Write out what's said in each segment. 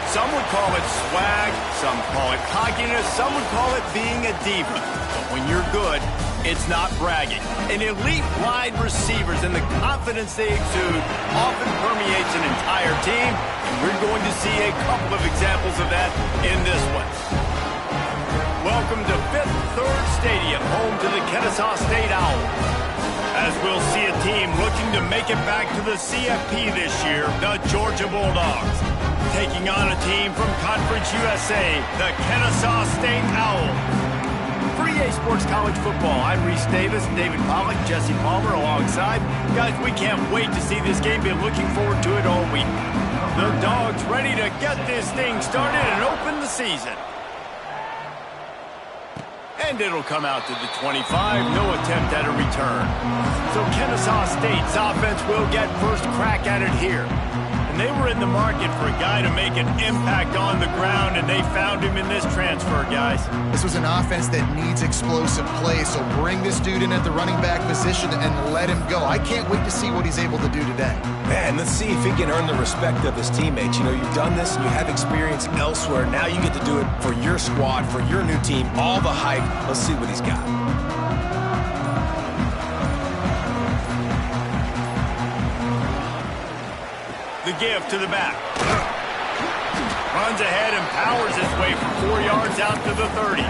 Some would call it swag, some call it cockiness, some would call it being a diva. But when you're good, it's not bragging. An elite wide receivers and the confidence they exude often permeates an entire team, and we're going to see a couple of examples of that in this one. Welcome to Fifth Third Stadium, home to the Kennesaw State Owls. As we'll see a team looking to make it back to the CFP this year, the Georgia Bulldogs. Taking on a team from Conference USA, the Kennesaw State Owls. For EA Sports College Football, I'm Reese Davis, David Pollack, Jesse Palmer alongside. Guys, we can't wait to see this game. Been looking forward to it all week. The Dogs ready to get this thing started and open the season. And it'll come out to the 25, no attempt at a return. So Kennesaw State's offense will get first crack at it here. And they were in the market for a guy to make an impact on the ground, and they found him in this transfer, guys. This was an offense that needs explosive play, so bring this dude in at the running back position and let him go. I can't wait to see what he's able to do today. Man, let's see if he can earn the respect of his teammates. You know, you've done this and you have experience elsewhere. Now you get to do it for your squad, for your new team, all the hype. Let's see what he's got. The give to the back. Runs ahead and powers his way for 4 yards out to the 30.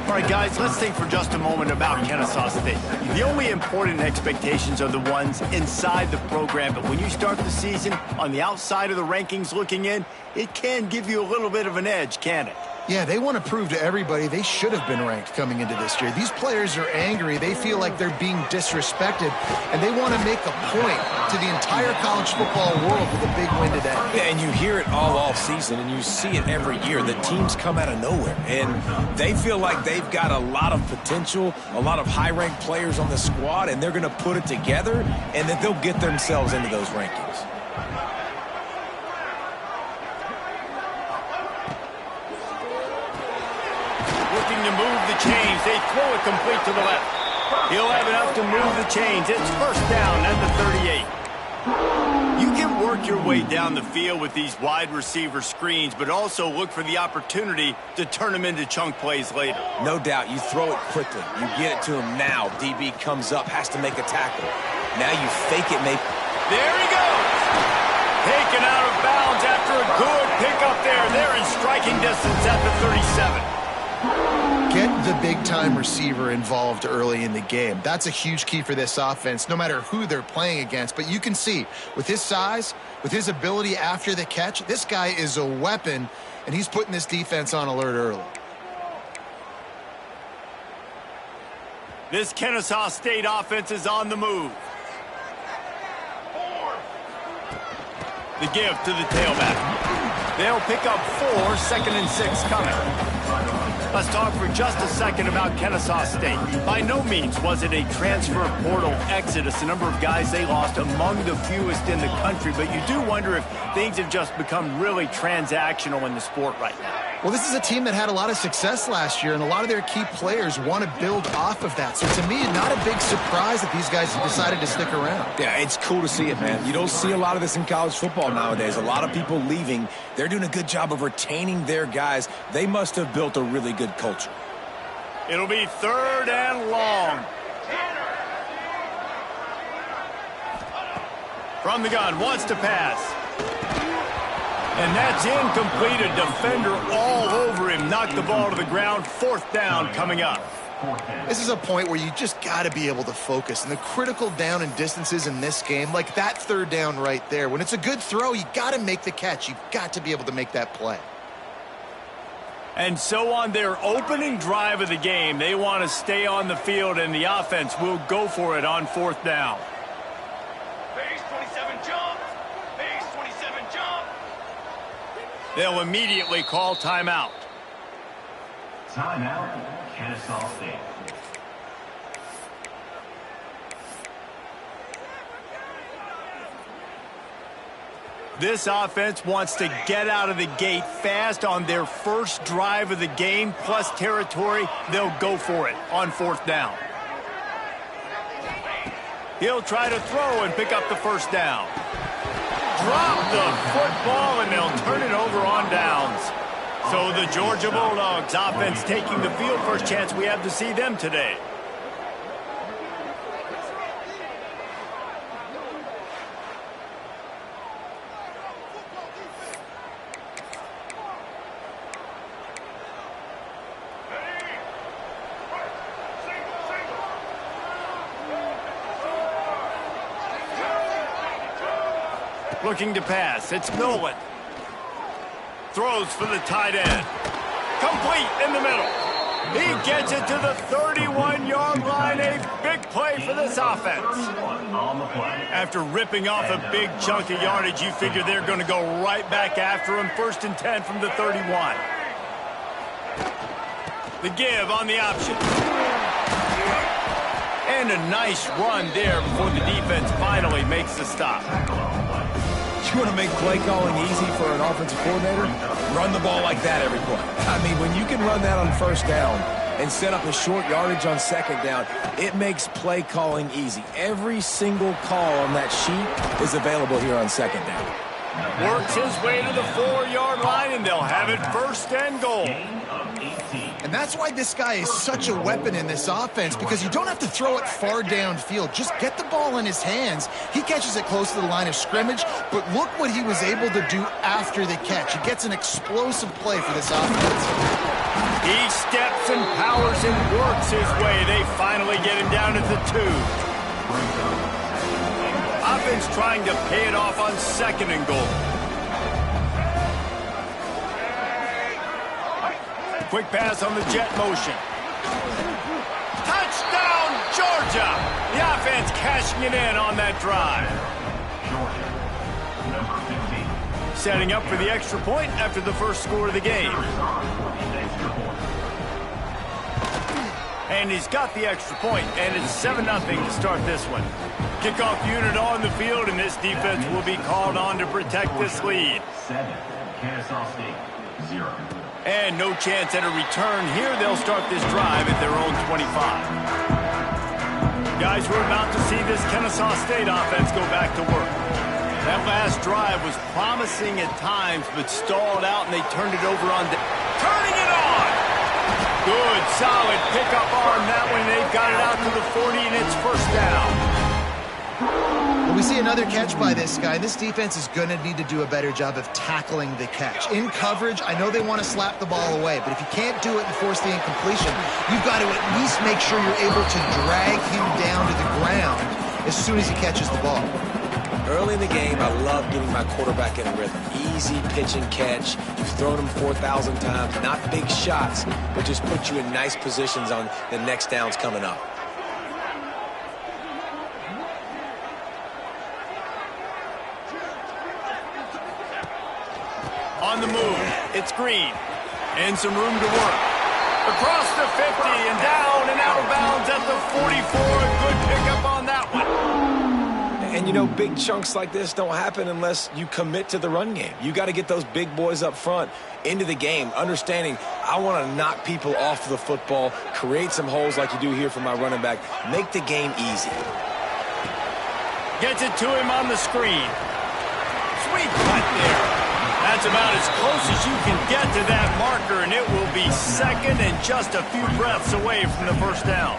All right, guys, let's think for just a moment about Kennesaw State. The only important expectations are the ones inside the program, but when you start the season on the outside of the rankings looking in, it can give you a little bit of an edge, can't it? Yeah, they want to prove to everybody they should have been ranked coming into this year. These players are angry. They feel like they're being disrespected, and they want to make a point to the entire college football world with a big win today. Yeah, and you hear it all off season, and you see it every year. The teams come out of nowhere, and they feel like they've got a lot of potential, a lot of high-ranked players on the squad, and they're going to put it together, and that they'll get themselves into those rankings. Looking to move the chains. They throw it complete to the left. He'll have enough to move the chains. It's first down at the 38. You can work your way down the field with these wide receiver screens, but also look for the opportunity to turn them into chunk plays later. No doubt, you throw it quickly. You get it to him now. DB comes up, has to make a tackle. Now you fake it, maybe. There he goes. Taken out of bounds after a good pickup there. They're in striking distance at the 37. Get the big-time receiver involved early in the game. That's a huge key for this offense, no matter who they're playing against. But you can see, with his size, with his ability after the catch, this guy is a weapon, and he's putting this defense on alert early. This Kennesaw State offense is on the move. The give to the tailback. They'll pick up 4, 2nd and 6 coming. Let's talk for just a second about Kennesaw State. By no means was it a transfer portal exodus. The number of guys they lost among the fewest in the country, but you do wonder if things have just become really transactional in the sport right now. Well, this is a team that had a lot of success last year, and a lot of their key players want to build off of that. So to me, not a big surprise that these guys have decided to stick around. Yeah, it's cool to see it, man. You don't see a lot of this in college football nowadays. A lot of people leaving. They're doing a good job of retaining their guys. They must have built a really good culture. It'll be 3rd and long. From the gun, wants to pass. And that's incomplete. A defender all over him. Knocked the ball to the ground. 4th down coming up. This is a point where you just got to be able to focus. And the critical down and distances in this game, like that 3rd down right there, when it's a good throw, you got to make the catch. You've got to be able to make that play. And so on their opening drive of the game, they want to stay on the field, and the offense will go for it on 4th down. Base 27 jump. Base 27 jump. They'll immediately call timeout. Timeout, Kennesaw State. This offense wants to get out of the gate fast on their first drive of the game, plus territory. They'll go for it on 4th down. He'll try to throw and pick up the 1st down. drop the football, and they'll turn it over on downs. So the Georgia Bulldogs offense taking the field. First chance we have to see them today. Looking to pass. It's Nolan. Throws for the tight end. Complete in the middle. He gets it to the 31-yard line. A big play for this offense. After ripping off a big chunk of yardage, you figure they're going to go right back after him. 1st and 10 from the 31. The give on the option. And a nice run there before the defense finally makes the stop. You want to make play calling easy for an offensive coordinator? Run the ball like that every play. I mean, when you can run that on 1st down and set up a short yardage on 2nd down, it makes play calling easy. Every single call on that sheet is available here on 2nd down. Works his way to the 4-yard line, and they'll have it 1st and goal. And that's why this guy is such a weapon in this offense, because you don't have to throw it far downfield. Just get the ball in his hands. He catches it close to the line of scrimmage, but look what he was able to do after the catch. He gets an explosive play for this offense. He steps and powers and works his way. They finally get him down at the 2. Offense trying to pay it off on 2nd and goal. Quick pass on the jet motion. Touchdown, Georgia! The offense cashing it in on that drive. Setting up for the extra point after the first score of the game. And he's got the extra point, and it's 7-0 to start this one. Kickoff unit on the field, and this defense will be called on to protect this lead. 7, Kennesaw State, 0. And no chance at a return here. They'll start this drive at their own 25. Guys, we're about to see this Kennesaw State offense go back to work. That last drive was promising at times, but stalled out, and they turned it over on... Turning it on! Good, solid pickup on that one. They've got it out to the 40, and it's 1st down. Well, we see another catch by this guy. This defense is going to need to do a better job of tackling the catch. In coverage, I know they want to slap the ball away, but if you can't do it and force the incompletion, you've got to at least make sure you're able to drag him down to the ground as soon as he catches the ball. Early in the game, I love getting my quarterback in a rhythm. Easy pitch and catch. You've thrown him 4,000 times. Not big shots, but just put you in nice positions on the next downs coming up. On the move, it's Green. And some room to work. Across the 50 and down and out of bounds at the 44. A good pickup on that one. And, you know, big chunks like this don't happen unless you commit to the run game. You got to get those big boys up front into the game, understanding I want to knock people off the football, create some holes like you do here for my running back, make the game easy. Gets it to him on the screen. Sweet cut there. That's about as close as you can get to that marker, and it will be 2nd and just a few breaths away from the 1st down.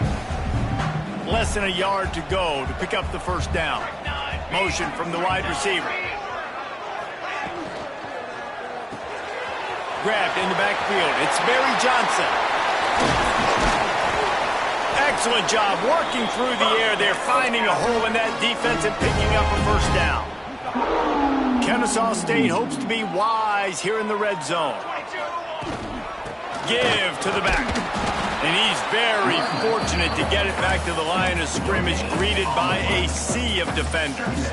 Less than a yard to go to pick up the 1st down. Motion from the wide receiver. Grabbed in the backfield. It's Barry Johnson. Excellent job working through the air. They're finding a hole in that defense and picking up a 1st down. Kennesaw State hopes to be wise here in the red zone. Give to the back. And he's very fortunate to get it back to the line of scrimmage, greeted by a sea of defenders.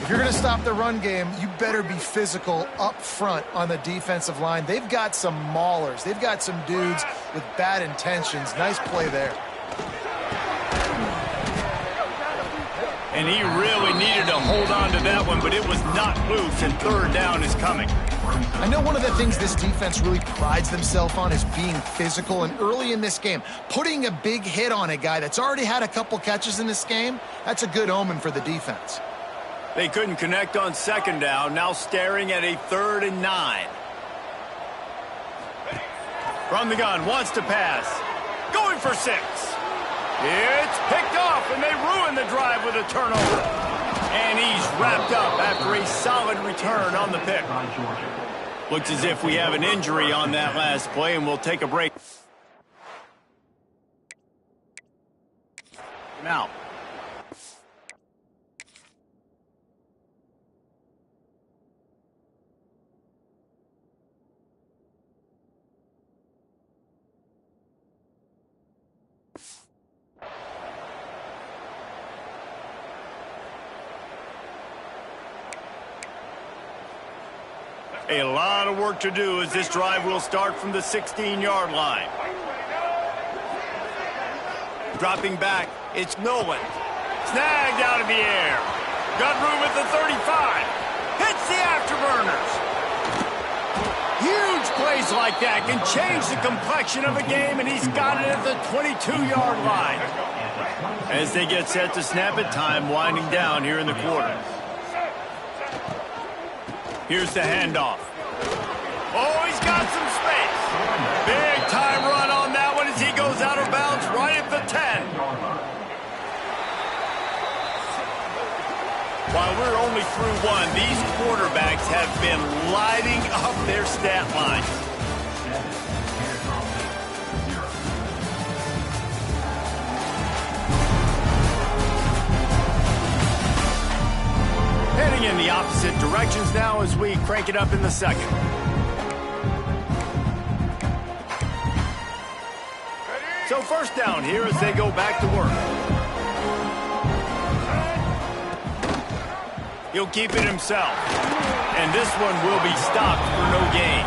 If you're going to stop the run game, you better be physical up front on the defensive line. They've got some maulers. They've got some dudes with bad intentions. Nice play there. And he really needed to hold on to that one, but it was not loose, and 3rd down is coming. I know one of the things this defense really prides themselves on is being physical, and early in this game, putting a big hit on a guy that's already had a couple catches in this game, that's a good omen for the defense. They couldn't connect on second down, now staring at a 3rd and 9. From the gun, wants to pass. Going for 6. It's picked off, and they ruin the drive with a turnover. And he's wrapped up after a solid return on the pick. Looks as if we have an injury on that last play, and we'll take a break. Now. A lot of work to do as this drive will start from the 16-yard line. Dropping back, it's Nolan. Snagged out of the air. Got room at the 35. Hits the afterburners. Huge plays like that can change the complexion of a game, and he's got it at the 22-yard line. As they get set to snap it, time winding down here in the quarter. Here's the handoff. Oh, he's got some space. Big time run on that one as he goes out of bounds right at the 10. While we're only through one, these quarterbacks have been lighting up their stat line. Heading in the opposite directions now as we crank it up in the second. So first down here as they go back to work. He'll keep it himself. And this one will be stopped for no gain.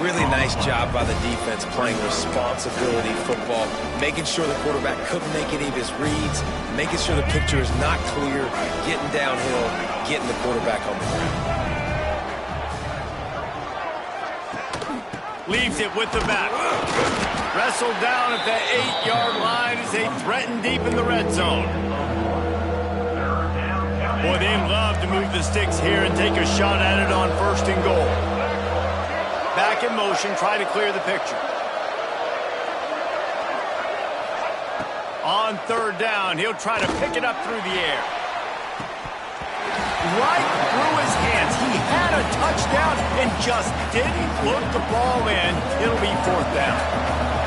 Really nice job by the defense playing responsibility football, making sure the quarterback couldn't make any of his reads, making sure the picture is not clear, getting downhill, getting the quarterback on the ground. Leaves it with the back. Wrestled down at the 8-yard line as they threaten deep in the red zone. Boy, they love to move the sticks here and take a shot at it on 1st and goal. Back in motion, try to clear the picture. On 3rd down, he'll try to pick it up through the air. Right through his hands. He had a touchdown and just didn't look the ball in. It'll be 4th down.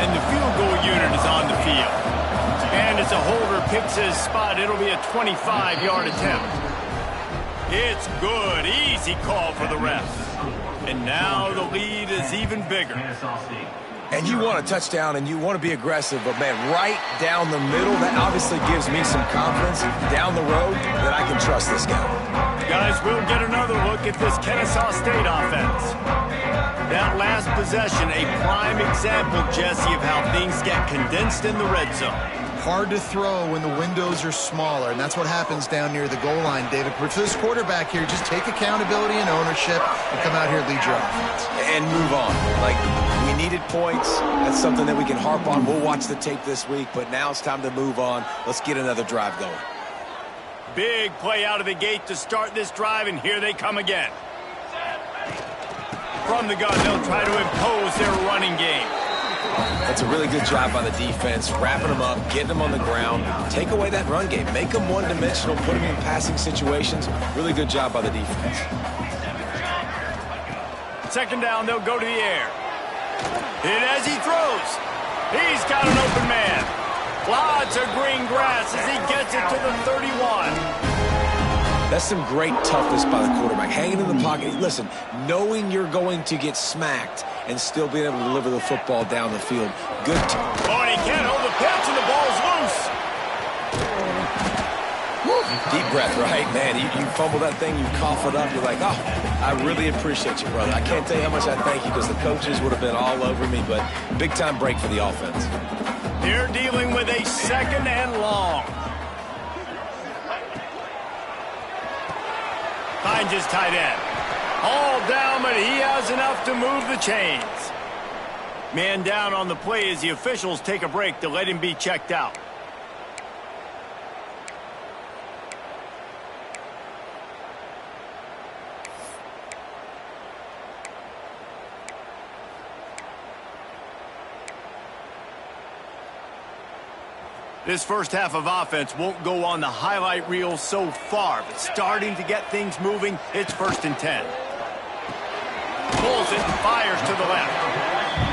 And the field goal unit is on the field. And as a holder picks his spot, it'll be a 25-yard attempt. It's good. Easy call for the ref. And now the lead is even bigger. And you want a touchdown and you want to be aggressive, but man, right down the middle, that obviously gives me some confidence down the road that I can trust this guy. Guys, we'll get another look at this Kennesaw State offense. That last possession, a prime example, Jesse, of how things get condensed in the red zone. Hard to throw when the windows are smaller, and that's what happens down near the goal line, David. But for this quarterback here, just take accountability and ownership and come out here and lead your offense. And move on. Like, we needed points. That's something that we can harp on. We'll watch the tape this week, but now it's time to move on. Let's get another drive going. Big play out of the gate to start this drive, and here they come again. From the gun, they'll try to impose their running game. That's a really good job by the defense, wrapping them up, getting them on the ground. Take away that run game. Make them one-dimensional, put them in passing situations. Really good job by the defense. 2nd down, they'll go to the air. And as he throws, he's got an open man. Lots of green grass as he gets it to the 31. That's some great toughness by the quarterback. Hanging in the pocket. Listen, knowing you're going to get smacked and still being able to deliver the football down the field. Good. Oh, and he can't hold the pitch, and the ball's loose. Deep breath, right? Man, you fumble that thing, you cough it up. You're like, oh, I really appreciate you, brother. I can't tell you how much I thank you because the coaches would have been all over me, but big-time break for the offense. They're dealing with a 2nd and long. Finds his tight end. All down, but he has enough to move the chains. Man down on the play as the officials take a break to let him be checked out. This first half of offense won't go on the highlight reel so far, but starting to get things moving, it's 1st and 10. Pulls it and fires to the left.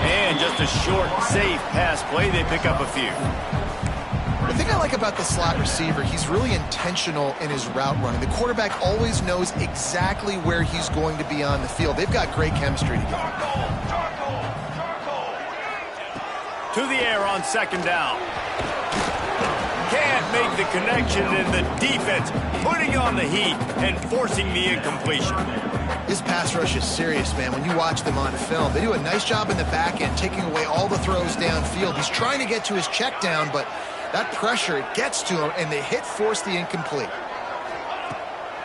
And just a short, safe pass play. They pick up a few. The thing I like about the slot receiver, he's really intentional in his route running. The quarterback always knows exactly where he's going to be on the field. They've got great chemistry together. To the air on 2nd down. Can't make the connection, and the defense putting on the heat and forcing the incompletion. His pass rush is serious, man. When you watch them on film, they do a nice job in the back end, taking away all the throws downfield. He's trying to get to his check down, but that pressure, it gets to him, and the hit forced the incomplete.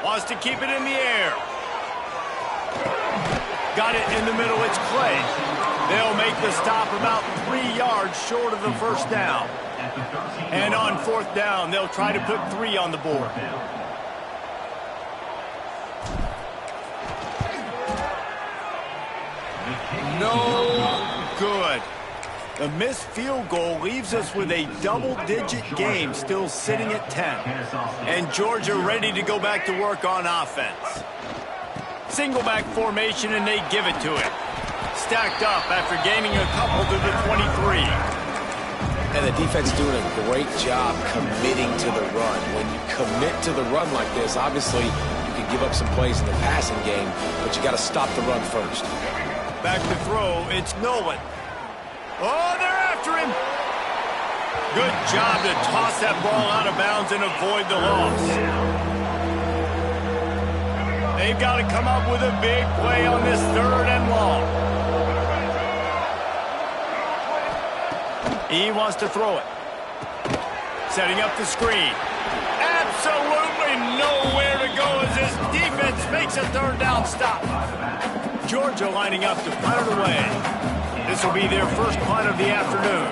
Wants to keep it in the air. Got it in the middle. It's Clay. They'll make the stop about 3 yards short of the 1st down. And on 4th down, they'll try to put 3 on the board. No good. The missed field goal leaves us with a double-digit game still sitting at 10. And Georgia ready to go back to work on offense. Single back formation, and they give it to him. Stacked up after gaining a couple to the 23. And the defense doing a great job committing to the run. When you commit to the run like this, obviously you can give up some plays in the passing game, but you got to stop the run first. Back to throw, it's Nolan. Oh, they're after him. Good job to toss that ball out of bounds and avoid the loss. They've got to come up with a big play on this 3rd and long. He wants to throw it. Setting up the screen. Absolutely nowhere to go as this defense makes a 3rd down stop. Georgia lining up to punt it away. This will be their first punt of the afternoon.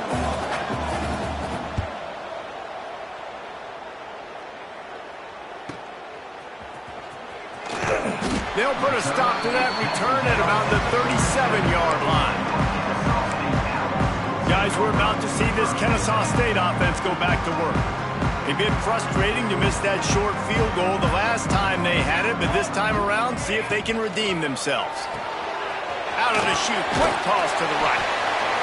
They'll put a stop to that return at about the 37-yard line. Guys, we're about to see this Kennesaw State offense go back to work. It's been frustrating to miss that short field goal the last time they had it, but this time around, see if they can redeem themselves. Out of the chute, quick toss to the right.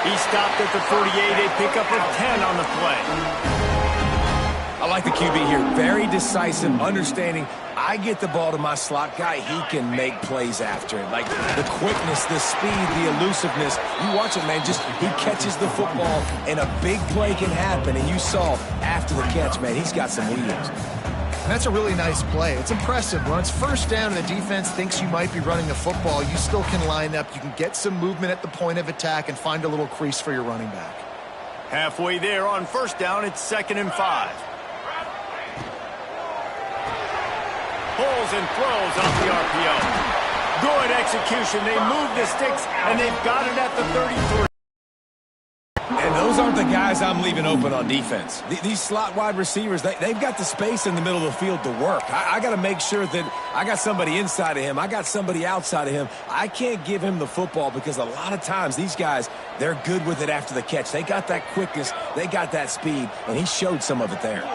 He stopped at the 48, a pickup of 10 on the play. I like the QB here. Very decisive, understanding I get the ball to my slot guy, he can make plays after it. Like the quickness, the speed, the elusiveness. You watch it, man, just he catches the football and a big play can happen. And you saw after the catch, man, he's got some wheels. That's a really nice play. It's impressive. When it's 1st down and the defense thinks you might be running the football, you still can line up. You can get some movement at the point of attack and find a little crease for your running back. Halfway there on 1st down, it's 2nd and 5. Pulls and throws off the RPO. Good execution. They move the sticks, and they've got it at the 33. And those aren't the guys I'm leaving open on defense. These slot wide receivers, they've got the space in the middle of the field to work. I got to make sure that I got somebody inside of him. I got somebody outside of him. I can't give him the football because a lot of times these guys, they're good with it after the catch. They got that quickness. They got that speed, and he showed some of it there.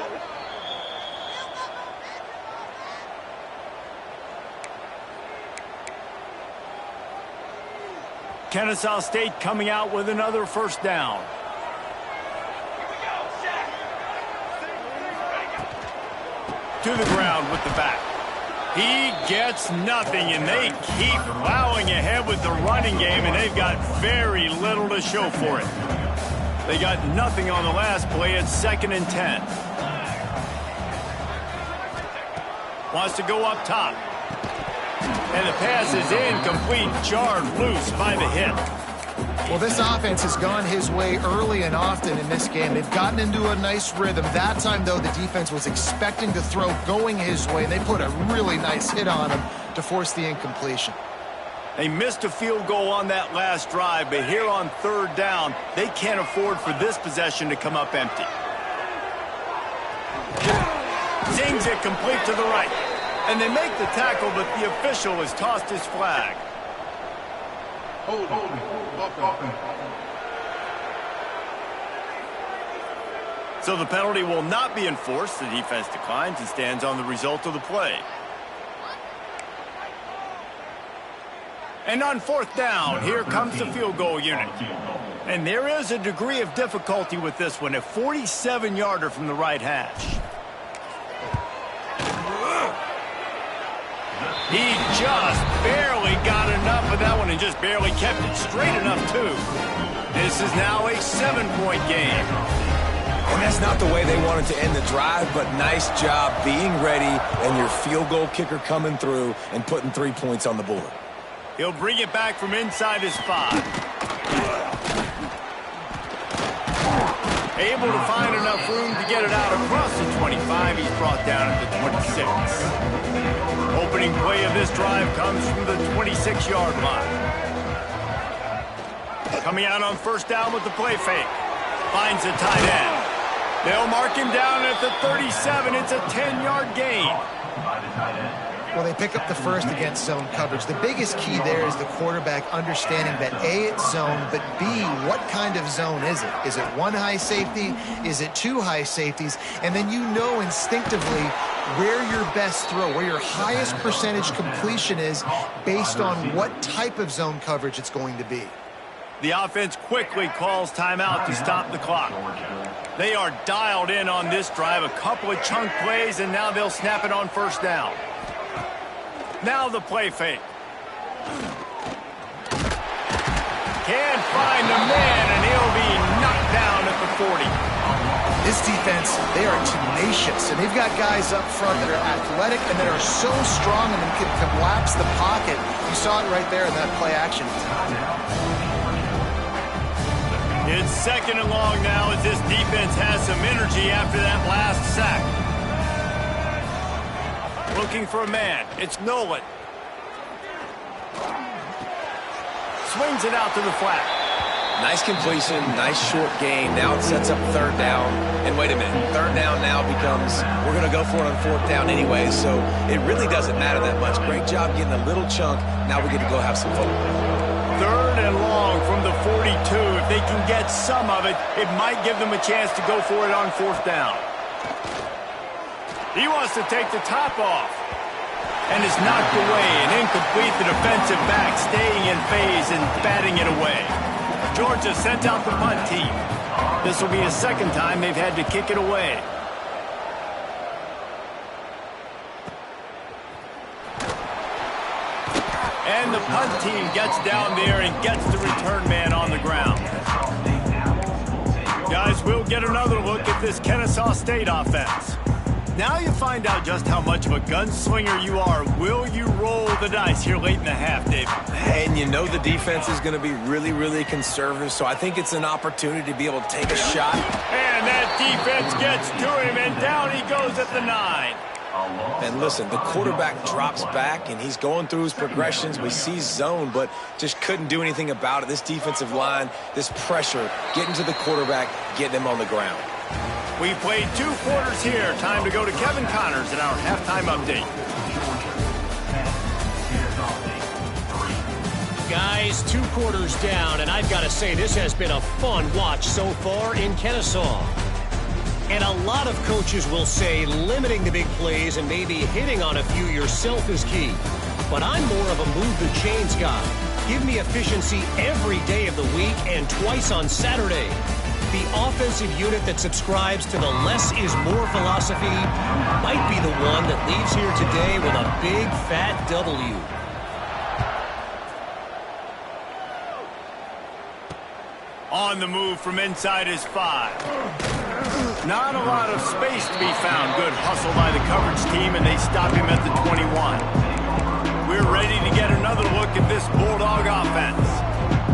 Kennesaw State coming out with another 1st down. To the ground with the back. He gets nothing, and they keep plowing ahead with the running game, and they've got very little to show for it. They got nothing on the last play. It's 2nd and 10. Wants to go up top. And the pass is incomplete, jarred loose by the hit. Well, this offense has gone his way early and often in this game. They've gotten into a nice rhythm. That time, though, the defense was expecting to throw going his way, and they put a really nice hit on him to force the incompletion. They missed a field goal on that last drive, but here on 3rd down, they can't afford for this possession to come up empty. Zings it complete to the right. And they make the tackle, but the official has tossed his flag. So the penalty will not be enforced. The defense declines and stands on the result of the play. And on fourth down, here comes the field goal unit. And there is a degree of difficulty with this one, a 47-yarder from the right hash. He just barely got enough of that one and just barely kept it straight enough, too. This is now a 7-point game. And that's not the way they wanted to end the drive, but nice job being ready and your field goal kicker coming through and putting 3 points on the board. He'll bring it back from inside his 5. Able to find enough room to get it out across the 25. He's brought down at the 26. Opening play of this drive comes from the 26-yard line. Coming out on first down with the play fake. Finds a tight end. They'll mark him down at the 37. It's a 10-yard gain. Well, they pick up the first against zone coverage. The biggest key there is the quarterback understanding that A, it's zone, but B, what kind of zone is it? Is it one high safety? Is it two high safeties? And then you know instinctively where your best throw, where your highest percentage completion is based on what type of zone coverage it's going to be. The offense quickly calls timeout to stop the clock. They are dialed in on this drive, a couple of chunk plays, and now they'll snap it on first down. Now the play fake. Can't find the man, and he'll be knocked down at the 40. This defense, they are tenacious, and they've got guys up front that are athletic and that are so strong and can collapse the pocket. You saw it right there in that play action. It's second and long now as this defense has some energy after that last sack. Looking for a man. It's Nolan. Swings it out to the flat. Nice completion, nice short gain. Now it sets up third down. And wait a minute, third down now becomes, we're going to go for it on fourth down anyway, so it really doesn't matter that much. Great job getting a little chunk. Now we get to go have some fun. Third and long from the 42. If they can get some of it, it might give them a chance to go for it on fourth down. He wants to take the top off. And is knocked away and incomplete. The defensive back staying in phase and batting it away. Georgia sent out the punt team. This will be a second time they've had to kick it away. And the punt team gets down there and gets the return man on the ground. Guys, we'll get another look at this Kennesaw State offense. Now you find out just how much of a gunslinger you are. Will you roll the dice here late in the half, David? And you know the defense is going to be really, really conservative, so I think it's an opportunity to be able to take a shot. And that defense gets to him, and down he goes at the 9. And listen, the quarterback drops back, and he's going through his progressions. We see zone, but just couldn't do anything about it. This defensive line, this pressure, getting to the quarterback, getting him on the ground. We played 2 quarters here. Time to go to Kevin Connors in our halftime update. Guys, 2 quarters down, and I've got to say this has been a fun watch so far in Kennesaw. And a lot of coaches will say limiting the big plays and maybe hitting on a few yourself is key. But I'm more of a move the chains guy. Give me efficiency every day of the week and twice on Saturday. The offensive unit that subscribes to the less is more philosophy might be the one that leaves here today with a big fat W. On the move from inside his 5. Not a lot of space to be found. Good hustle by the coverage team, and they stop him at the 21. We're ready to get another look at this Bulldog offense.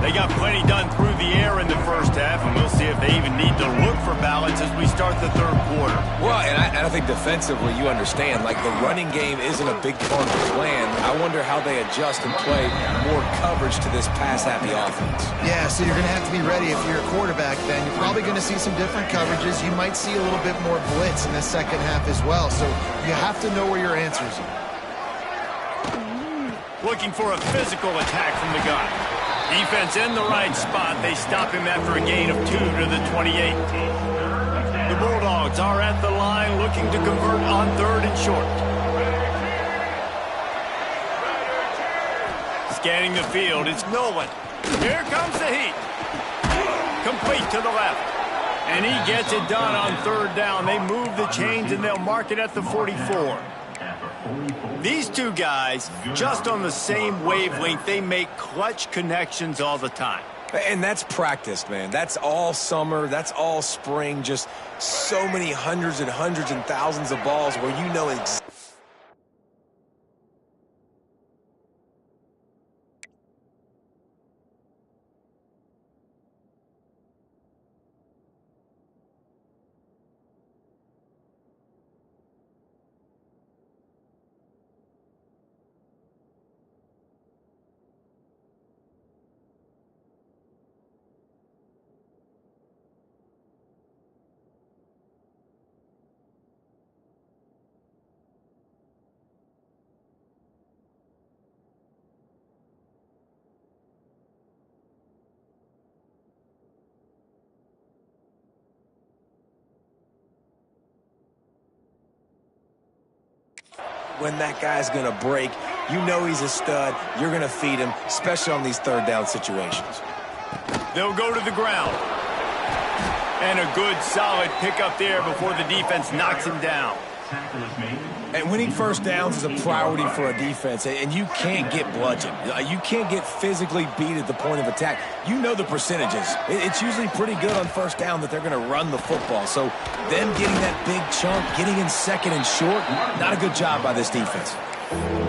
They got plenty done through the air in the first half, and we'll see if they even need to look for balance as we start the third quarter. Well, and I think defensively you understand, like the running game isn't a big part of the plan. I wonder how they adjust and play more coverage to this pass-happy offense. Yeah, so you're going to have to be ready if you're a quarterback then. You're probably going to see some different coverages. You might see a little bit more blitz in the second half as well, so you have to know where your answers are. Looking for a physical attack from the gun. Defense in the right spot. They stop him after a gain of 2 to the 28. The Bulldogs Bulldogs are at the line looking to convert on 3rd and short. Scanning the field, it's Nolan. Here comes the heat. Complete to the left. And he gets it done on 3rd down. They move the chains, and they'll mark it at the 44. These two guys, just on the same wavelength, they make clutch connections all the time. And that's practice, man. That's all summer. That's all spring. Just so many hundreds and thousands of balls where you know exactly. When that guy's going to break, you know he's a stud. You're going to feed him, especially on these 3rd down situations. They'll go to the ground. And a good, solid pickup there before the defense knocks him down. And winning 1st downs is a priority for a defense, and you can't get bludgeoned. You can't get physically beat at the point of attack. You know the percentages. It's usually pretty good on 1st down that they're going to run the football. So them getting that big chunk, getting in 2nd and short, not a good job by this defense.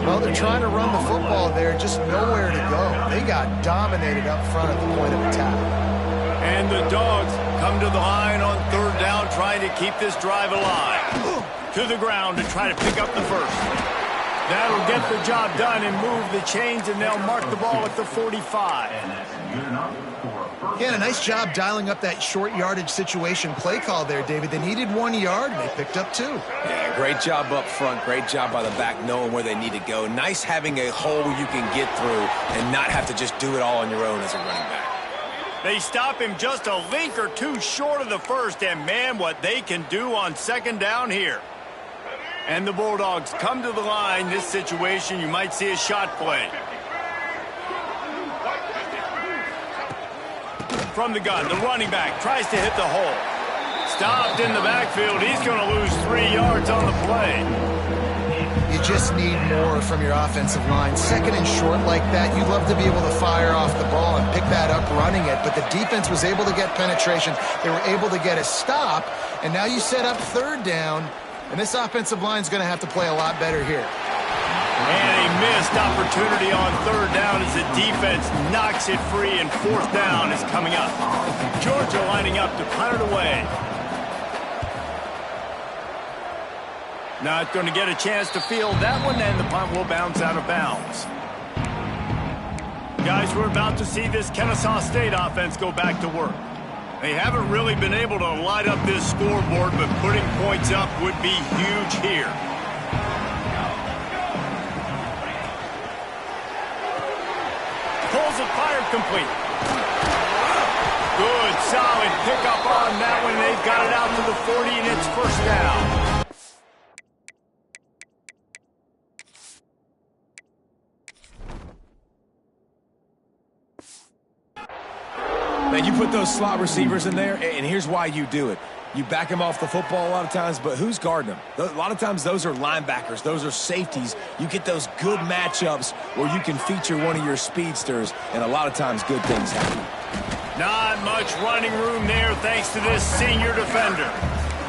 Well, they're trying to run the football there, just nowhere to go. They got dominated up front at the point of attack. And the Dogs come to the line on 3rd down, trying to keep this drive alive. To the ground to try to pick up the 1st. That'll get the job done and move the chains, and they'll mark the ball at the 45. Again, a nice job dialing up that short yardage situation play call there, David. They needed 1 yard, and they picked up 2. Yeah, great job up front. Great job by the back knowing where they need to go. Nice having a hole you can get through and not have to just do it all on your own as a running back. They stop him just a link or two short of the 1st, and man, what they can do on 2nd down here. And the Bulldogs come to the line. This situation, you might see a shot play. From the gun, the running back tries to hit the hole. Stopped in the backfield. He's going to lose 3 yards on the play. You just need more from your offensive line. 2nd and short like that, you'd love to be able to fire off the ball and pick that up running it, but the defense was able to get penetration. They were able to get a stop, and now you set up 3rd down. And this offensive line is going to have to play a lot better here. And a missed opportunity on 3rd down as the defense knocks it free, and 4th down is coming up. Georgia lining up to punt it away. Not going to get a chance to field that one, and the punt will bounce out of bounds. Guys, we're about to see this Kennesaw State offense go back to work. They haven't really been able to light up this scoreboard, but putting points up would be huge here. Pulls it, fired, complete. Good, solid pickup on that one. They've got it out to the 40, and it's 1st down. Man, you put those slot receivers in there, and here's why you do it. You back them off the football a lot of times, but who's guarding them? A lot of times those are linebackers. Those are safeties. You get those good matchups where you can feature one of your speedsters, and a lot of times good things happen. Not much running room there thanks to this senior defender.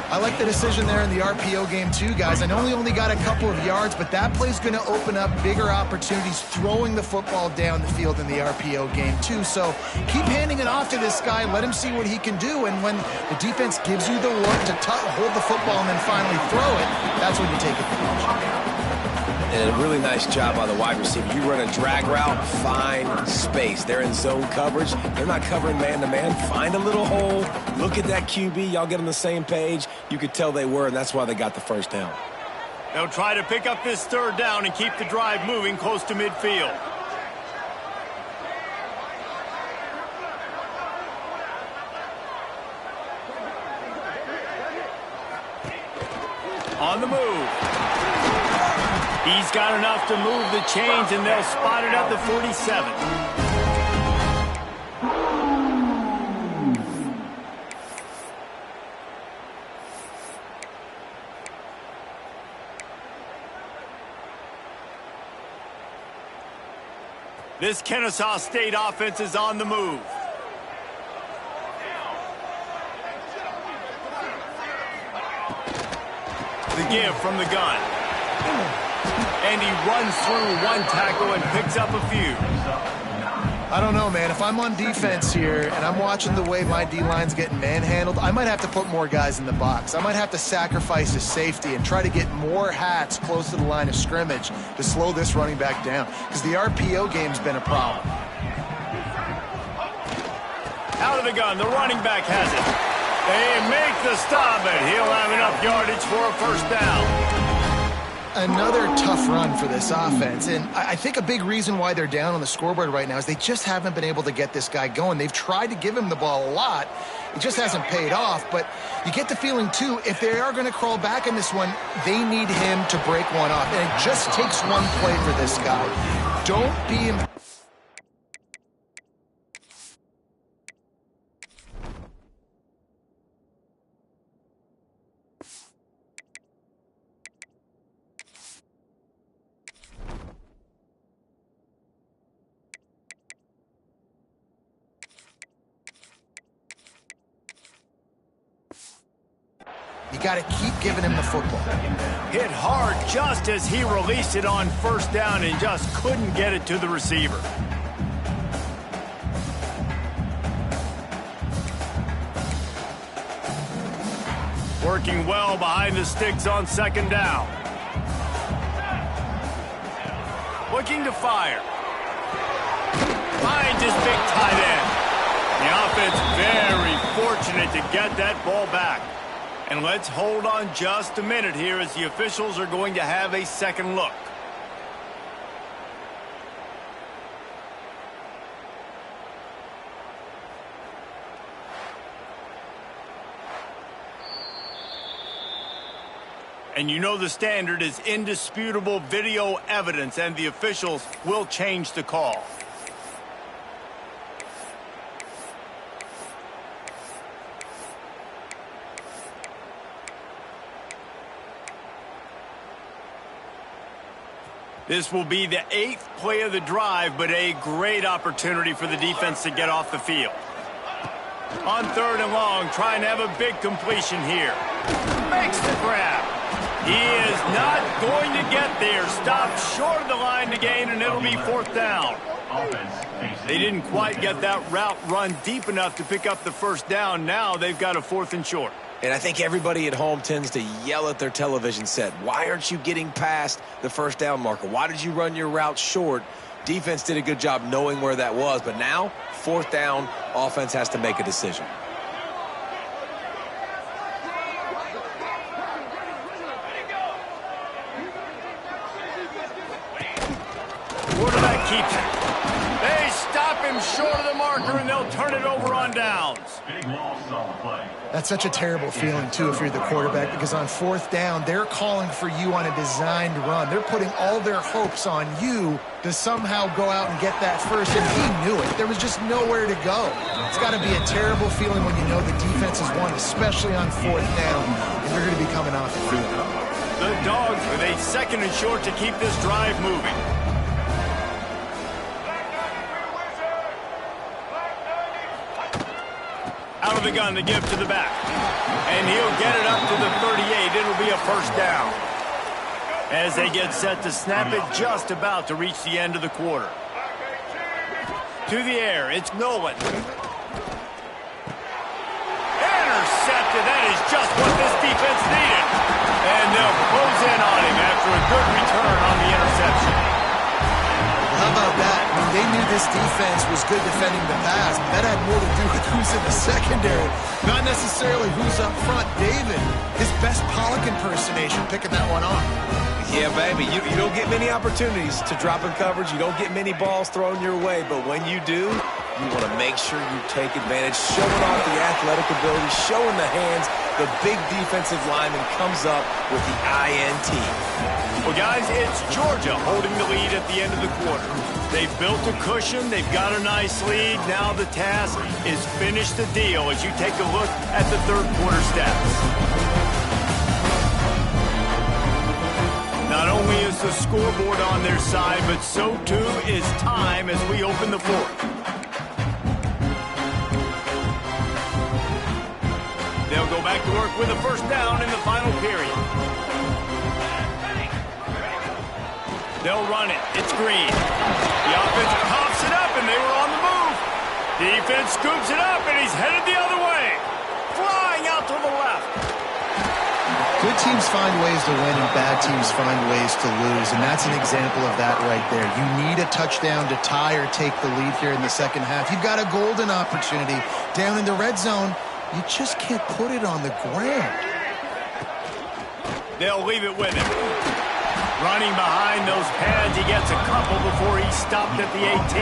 I like the decision there in the RPO game too, guys. I know he only got a couple of yards, but that play's going to open up bigger opportunities throwing the football down the field in the RPO game too. So keep handing it off to this guy. Let him see what he can do. And when the defense gives you the look to hold the football and then finally throw it, that's when you take advantage. And a really nice job by the wide receiver. You run a drag route, find space. They're in zone coverage. They're not covering man-to-man. Find a little hole. Look at that QB. Y'all get on the same page. You could tell they were, and that's why they got the 1st down. They'll try to pick up this 3rd down and keep the drive moving close to midfield. On the move. He's got enough to move the chains, and they'll spot it at the 47. This Kennesaw State offense is on the move. The give from the gun. And he runs through one tackle and picks up a few. I don't know, man. If I'm on defense here and I'm watching the way my D-line's getting manhandled, I might have to put more guys in the box. I might have to sacrifice his safety and try to get more hats close to the line of scrimmage to slow this running back down, because the RPO game's been a problem. Out of the gun, the running back has it. They make the stop, and he'll have enough yardage for a first down. Another tough run for this offense, and I think a big reason why they're down on the scoreboard right now is they just haven't been able to get this guy going. They've tried to give him the ball a lot. It just hasn't paid off, but you get the feeling, too, if they are going to crawl back in this one, they need him to break one off, and it just takes one play for this guy. Don't be... You got to keep giving him the football. Hit hard just as he released it on first down and just couldn't get it to the receiver. Working well behind the sticks on second down. Looking to fire. Finds his big tight end. The offense very fortunate to get that ball back. And let's hold on just a minute here as the officials are going to have a second look. And you know the standard is indisputable video evidence, and the officials will change the call. This will be the 8th play of the drive, but a great opportunity for the defense to get off the field. On third and long, trying to have a big completion here. Makes the grab. He is not going to get there. Stopped short of the line to gain, and it'll be fourth down. They didn't quite get that route run deep enough to pick up the first down. Now they've got a 4th and short. And I think everybody at home tends to yell at their television set. Why aren't you getting past the first down marker? Why did you run your route short? Defense did a good job knowing where that was. But now, fourth down, offense has to make a decision. Quarterback keeps it. They stop him short of the marker, and they'll turn it over on downs. Big loss on the play. That's such a terrible feeling, too, if you're the quarterback, because on fourth down, they're calling for you on a designed run. They're putting all their hopes on you to somehow go out and get that first, and he knew it. There was just nowhere to go. It's got to be a terrible feeling when you know the defense has won, especially on fourth down, and you're going to be coming off the field. The Dogs with a 2nd and short to keep this drive moving. Out of the gun, the give to the back. And he'll get it up to the 38. It'll be a first down. As they get set to snap it, just about to reach the end of the quarter. To the air, it's Nolan. Intercepted. That is just what this defense needed. And they'll close in on him after a good return on the interception. How about that? I mean, they knew this defense was good defending the pass, but that had more to do with who's in the secondary, not necessarily who's up front. David, his best Pollock impersonation, picking that one off. Yeah, baby, you don't get many opportunities to drop in coverage. You don't get many balls thrown your way, but when you do, You want to make sure you take advantage, showing off the athletic ability, showing the hands. The big defensive lineman comes up with the INT. Well, guys, it's Georgia holding the lead at the end of the quarter. They've built a cushion. They've got a nice lead. Now the task is finish the deal as you take a look at the third quarter stats. Not only is the scoreboard on their side, but so too is time as we open the fourth. They'll go back to work with a first down in the final period. They'll run it. It's Green. The offense pops it up, and they were on the move. Defense scoops it up, and he's headed the other way. Flying out to the left. Good teams find ways to win, and bad teams find ways to lose, and that's an example of that right there. You need a touchdown to tie or take the lead here in the second half. You've got a golden opportunity down in the red zone. You just can't put it on the ground. They'll leave it with him. Running behind those pads, he gets a couple before he's stopped at the 18.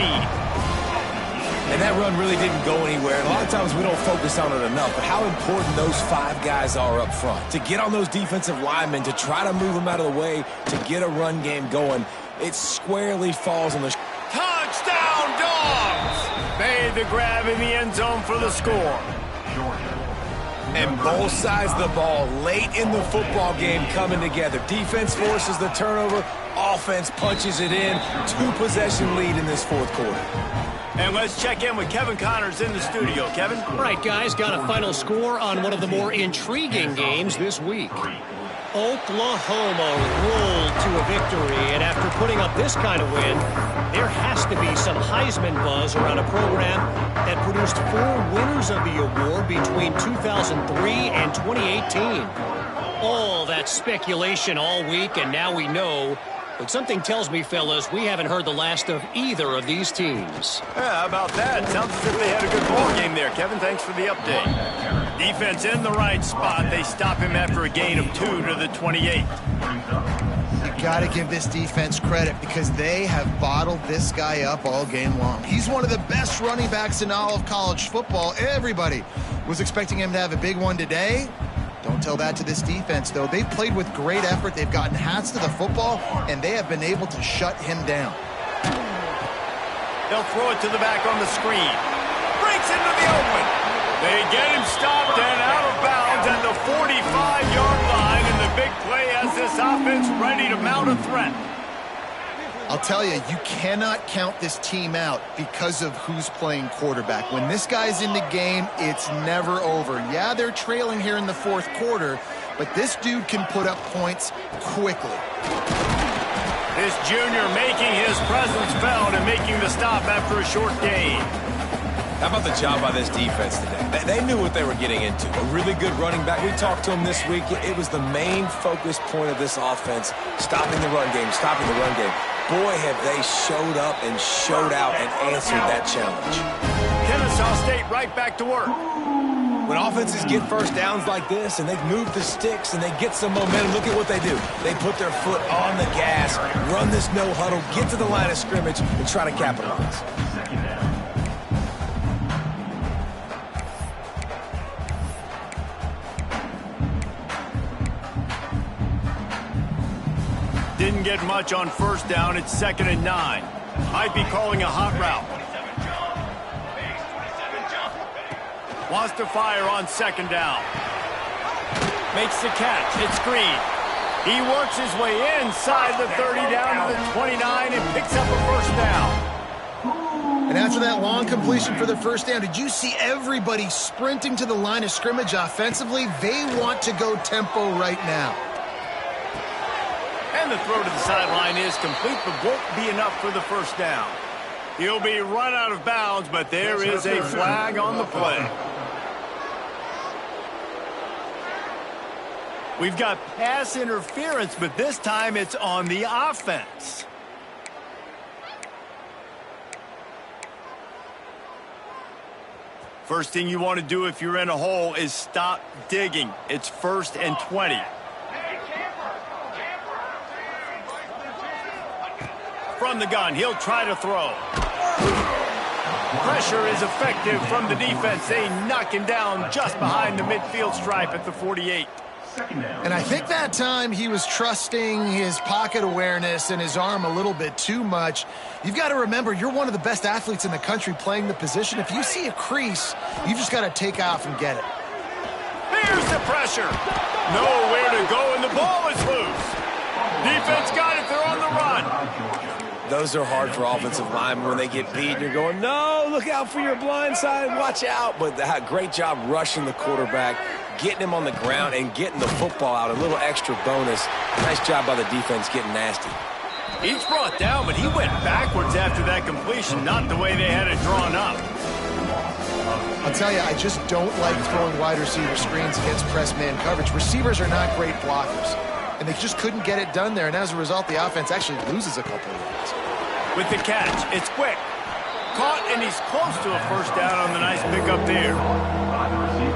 And that run really didn't go anywhere. And a lot of times we don't focus on it enough, but how important those 5 guys are up front. To get on those defensive linemen, to try to move them out of the way, to get a run game going, it squarely falls on the... Touchdown, Dogs! Made the grab in the end zone for the score. And both sides of the ball late in the football game coming together. Defense forces the turnover. Offense punches it in. 2-possession lead in this fourth quarter. And let's check in with Kevin Connors in the studio. Kevin? All right, guys, got a final score on one of the more intriguing games this week. Oklahoma rolled to a victory, and after putting up this kind of win, there has to be some Heisman buzz around a program that produced 4 winners of the award between 2003 and 2018. All that speculation all week, and now we know. But something tells me, fellas, we haven't heard the last of either of these teams. Yeah, how about that? Sounds as if they had a good ball game there, Kevin. Thanks for the update. Defense in the right spot. They stop him after a gain of 2 to the 28. You got to give this defense credit because they have bottled this guy up all game long. He's one of the best running backs in all of college football. Everybody was expecting him to have a big one today. Don't tell that to this defense, though. They've played with great effort. They've gotten hats to the football, and they have been able to shut him down. They'll throw it to the back on the screen. Breaks into the open. They get him stopped and out of bounds at the 45-yard line, and the big play has this offense ready to mount a threat. I'll tell you, you cannot count this team out because of who's playing quarterback. When this guy's in the game, it's never over. Yeah, they're trailing here in the fourth quarter, but this dude can put up points quickly. This junior making his presence felt and making the stop after a short gain. How about the job by this defense today? They knew what they were getting into. A really good running back. We talked to him this week. It was the main focus point of this offense, stopping the run game, stopping the run game. Boy, have they showed up and showed out and answered that challenge. Kennesaw State right back to work. When offenses get first downs like this and they move the sticks and they get some momentum, look at what they do. They put their foot on the gas, run this no huddle, get to the line of scrimmage, and try to capitalize. Didn't get much on first down. It's 2nd and 9. Might be calling a hot route. Wants to fire on 2nd down. Makes the catch. It's Green. He works his way inside the 30 down to the 29 and picks up a first down. And after that long completion for the first down, did you see everybody sprinting to the line of scrimmage offensively? They want to go tempo right now. And the throw to the sideline is complete, but won't be enough for the first down. He'll be run out of bounds, but there is a flag on the play. We've got pass interference, but this time it's on the offense. First thing you want to do if you're in a hole is stop digging. It's 1st and 20. From the gun, he'll try to throw. Pressure is effective from the defense. They knock him down just behind the midfield stripe at the 48. And I think that time he was trusting his pocket awareness and his arm a little bit too much. You've got to remember, you're one of the best athletes in the country playing the position. If you see a crease, you just got to take off and get it. Here's the pressure. Nowhere to go, and the ball is loose. Defense got it. They're on the run. Those are hard for offensive linemen when they get beat. You're going, no, look out for your blind side. Watch out. But great job rushing the quarterback, getting him on the ground, and getting the football out. A little extra bonus. Nice job by the defense getting nasty. Each brought down, but he went backwards after that completion, not the way they had it drawn up. I'll tell you, I just don't like throwing wide receiver screens against press man coverage. Receivers are not great blockers, and they just couldn't get it done there, and as a result, the offense actually loses a couple of yards. With the catch, it's quick. Caught, and he's close to a first down on the nice pickup there.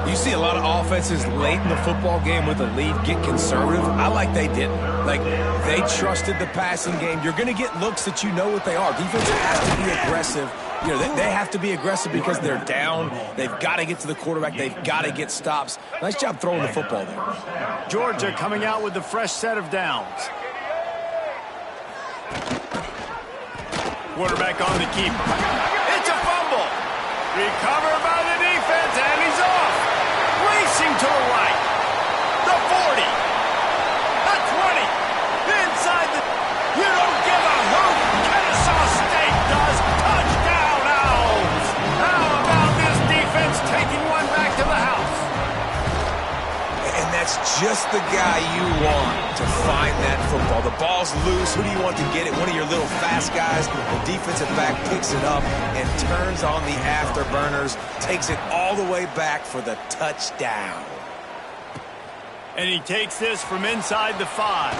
You see a lot of offenses late in the football game with a lead get conservative. I like they didn't. Like, they trusted the passing game. You're going to get looks that you know what they are. Defense has to be aggressive. You know, they have to be aggressive because they're down. They've got to get to the quarterback. They've got to get stops. Nice job throwing the football there. Georgia coming out with a fresh set of downs. Quarterback on the keep. It's a fumble. Recovered by the defense, and he's off. Racing to the right. The 40. The 20. Inside the... You don't give a hoot. Kennesaw State does. Touchdown, Owls. How about this defense taking one back to the house? And that's just the guy you want to find that football. The ball's loose. Who do you want to get it? One of your little fast guys. The defensive back picks it up and turns on the afterburners, takes it all the way back for the touchdown. And he takes this from inside the 5.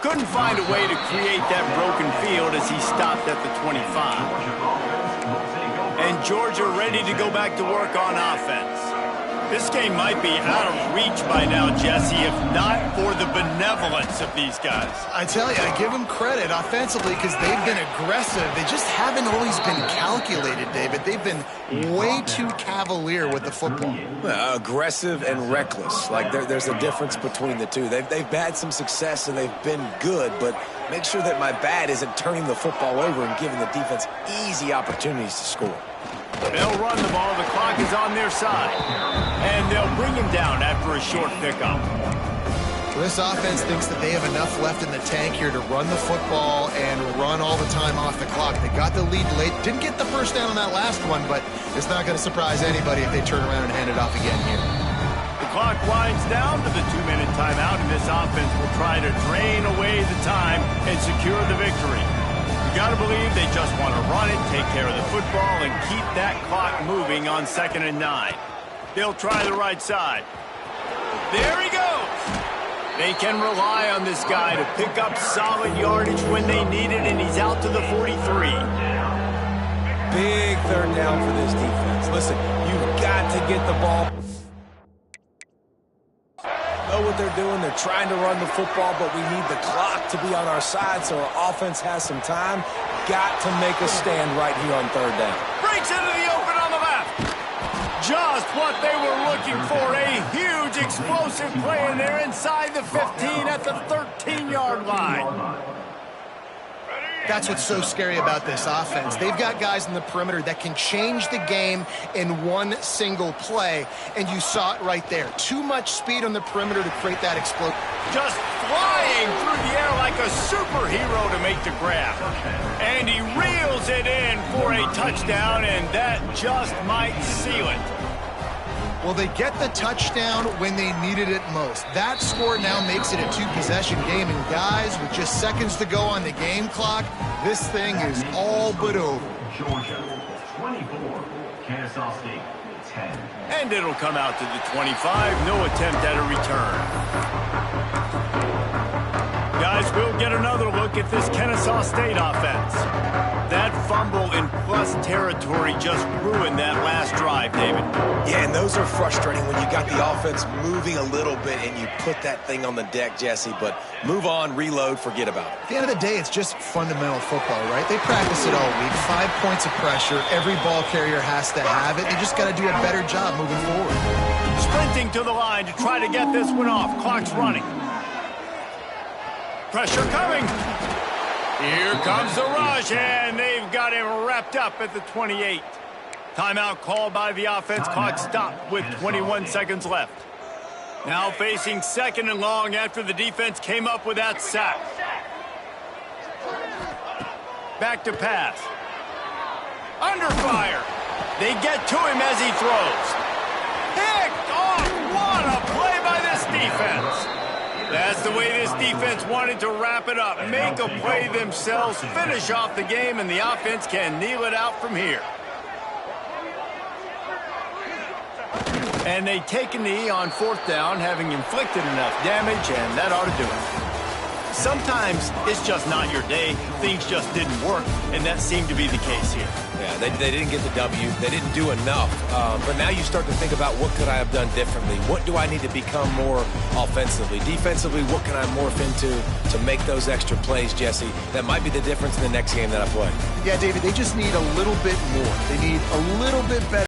Couldn't find a way to create that broken field as he stopped at the 25. And Georgia ready to go back to work on offense. This game might be out of reach by now, Jesse, if not for the benevolence of these guys. I tell you, I give them credit offensively because they've been aggressive. They just haven't always been calculated, David. They've been way too cavalier with the football. Aggressive and reckless. Like, there's a difference between the two. They've had some success and they've been good, but make sure that my bad isn't turning the football over and giving the defense easy opportunities to score. They'll run the ball. The clock is on their side. And they'll bring him down after a short pickup. Well, this offense thinks that they have enough left in the tank here to run the football and run all the time off the clock. They got the lead late. Didn't get the first down on that last one, but it's not going to surprise anybody if they turn around and hand it off again here. The clock winds down to the 2-minute timeout, and this offense will try to drain away the time and secure the victory. You got to believe they just want to run it, take care of the football, and keep that clock moving on 2nd and 9. They'll try the right side. There he goes. They can rely on this guy to pick up solid yardage when they need it, and he's out to the 43. Big third down for this defense. Listen, you've got to get the ball. Know what they're doing. They're trying to run the football, but we need the clock to be on our side so our offense has some time. Got to make a stand right here on 3rd down. Breaks into the open on the left. Just what they were looking for. A huge explosive play in there inside the 15 at the 13-yard line. That's what's so scary about this offense. They've got guys in the perimeter that can change the game in one single play, and you saw it right there. Too much speed on the perimeter to create that explosion. Just flying through the air like a superhero to make the grab. And he reels it in for a touchdown, and that just might seal it. Well, they get the touchdown when they needed it most. That score now makes it a 2-possession game. And guys, with just seconds to go on the game clock, this thing is all but over. Georgia 24, Kennesaw State 10. And it'll come out to the 25. No attempt at a return. Guys, we'll get another look at this Kennesaw State offense. That fumble and plus lost territory just ruined that last drive, David. Yeah, and those are frustrating when you got the offense moving a little bit and you put that thing on the deck, Jesse. But move on, reload, forget about it. At the end of the day, it's just fundamental football, right? They practice it all week. 5 points of pressure. Every ball carrier has to have it. You just got to do a better job moving forward. Sprinting to the line to try to get this one off. Clock's running. Pressure coming. Here comes the rush, and they've got him wrapped up at the 28. Timeout called by the offense. Clock stopped with 21 seconds left. Now facing 2nd and long after the defense came up with that sack. Back to pass. Under fire. They get to him as he throws. Picked off. What a play by this defense. That's the way this defense wanted to wrap it up. Make a play themselves, finish off the game, and the offense can kneel it out from here. And they take a knee on 4th down, having inflicted enough damage, and that ought to do it. Sometimes it's just not your day. Things just didn't work, and that seemed to be the case here. Yeah, they didn't get the W. They didn't do enough. But now you start to think about what could I have done differently? What do I need to become more offensively? Defensively, what can I morph into to make those extra plays, Jesse? That might be the difference in the next game that I play. Yeah, David, they just need a little bit more. They need a little bit better.